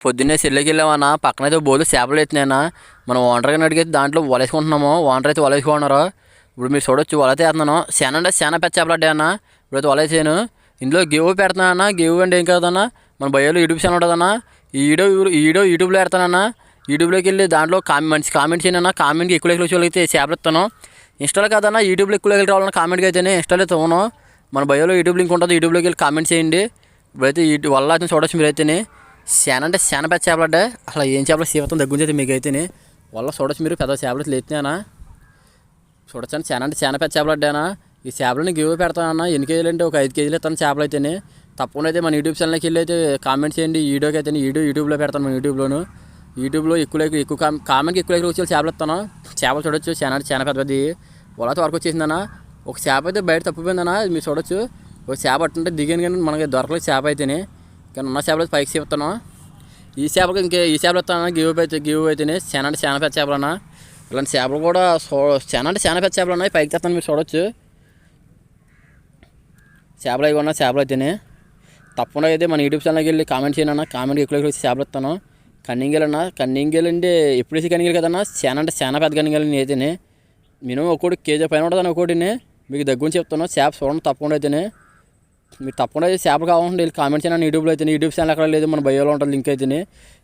పొద్దున్నే చెల్లికి వెళ్ళామన్నా పక్కనైతే బోలు చేపలు ఎత్తినాయన్నా. మనం ఓనర్ గారిని అడిగితే దాంట్లో వలేసుకుంటున్నాము. ఓనర్ అయితే వలేసుకున్నారు. ఇప్పుడు మీరు చూడొచ్చు వలతే వేస్తున్నాను. శన అంటే శన పెద్ద చేపలు అడ్డాయి అన్న. ఇప్పుడైతే వలేసాను. ఇందులో గివ్ పెడుతున్నా అన్న. గివ్ అంటే ఏం కాదన్నా, మన బయోలో యూట్యూబ్ ఛానల్ ఉంటుందన్న. ఈ వీడియో యూట్యూబ్లో పెడతానన్నా. యూట్యూబ్లోకి వెళ్ళి దాంట్లో మంచి కామెంట్ చేయను అన్న. కామెంట్కి ఎక్కువ లైక్లు వచ్చి చేపలు ఇస్తాను. ఇన్స్టాలో కాదన్నా, యూట్యూబ్లో ఎక్కువ లైక్లు రావాలన్నా కామెంట్కి అయితేనే ఇన్స్టాలో తోను. మన బయోలో యూట్యూబ్ లింక్ ఉంటుంది. యూట్యూబ్లోకి వెళ్ళి కామెంట్ చేయండి. ఇప్పుడైతే వల్ల అయితే చూడొచ్చు మీరైతేనే. శన అంటే శన పెద్ద చేపలు అడ్డా. అసలు ఏం చేపలు సీవతం దగ్గుంచైతే మీకు అయితేనే వల్ల చూడొచ్చు. మీరు పెద్ద చేపలు లేతున్నానా చూడొచ్చండి. శన అంటే శన పెద్ద చేపలు అడ్డానా. ఈ చేపలని గివ్ పెడతానన్నా. ఎన్ని కేజీలు అంటే ఒక 5 కేజీలు ఇస్తాను చేపలు అయితేనే. తప్పకుండా అయితే మన యూట్యూబ్ ఛానల్కి వెళ్ళి అయితే కామెంట్ చేయండి. ఈ వీడియోకి అయితే యూట్యూబ్లో పెడతాను. మన యూట్యూబ్లో ఎక్కువ కామెంట్కి ఎక్కువ వచ్చి చేపలు ఇస్తాను. చేపలు చూడొచ్చు. శన అంటే శన పెద్దది వలతో వరకు వచ్చేసిందన్నా. ఒక చేప అయితే బయట తప్పిపోయిందన్నా. మీరు చూడొచ్చు. ఒక చేప అట్టుంటే దిగాను కానీ మనకి దొరకలేదు చేప అయితేనే. కానీ ఉన్న చేపలు అయితే పైకి చెప్తాను. ఈ చేపలకి ఈ చేపలు ఇస్తాను. గివ్ అయితేనే శన అంటే శన పెద్ద చేపలు అన్నా. ఇలాంటి చేపలు కూడా శన అంటే శన పెద్ద చేపలు ఉన్నాయి. పైకి తెస్తాను. మీరు చూడొచ్చు. చేపలు అవి ఉన్న చేపలు అయితేనే తప్పకుండా అయితే మన యూట్యూబ్ ఛానల్కి వెళ్ళి కామెంట్ చేయండి అన్న. కామెంట్కి ఎక్కువ వచ్చి చేపలు ఇస్తాను. కన్నింగేలు అన్న. కన్నింగేలు అంటే ఎప్పుడు వేసి కన్నింగేలు కదన్నా. శన అంటే శన పెద్ద కన్నింగేలు అయితేనే మినిమం ఒక్కోటి కేజీ పైన ఉంటుందని ఒకటినే మీకు దగ్గర చెప్తాను. చేప చూడండి తప్పకుండా అయితేనే. మీరు తప్పకుండా చేపలు కావాలంటే వెళ్ళి కామెంట్ చేయండి. యూట్యూబ్లో అయితే యూట్యూబ్ ఛానల్ ఎక్కడ లేదు, మన బయోలో ఉంటుంది లింక్ అయితేనే.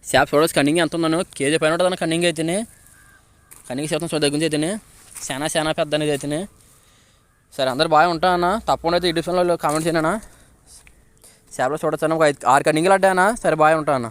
చేప చూడవచ్చు. కన్నింగ్ ఎంత ఉందను కేజీ పైన ఉంటుందన్న కన్నింగ్ అయితేనే. కన్నింగ్ చెప్తాను చూడ దగ్గర అయితేనే. చాలా పెద్ద అనేది అయితేనే. సరే అందరు బాగా ఉంటా అన్న. తప్పకుండా అయితే యూట్యూబ్ ఛానల్లో కామెంట్ చేయండి అన్న. చేపలు చూడొచ్చు అన్న. ఒక 6 కన్నింగ్లు అడ్డా అన్న. సరే బాగా ఉంటా అన్న.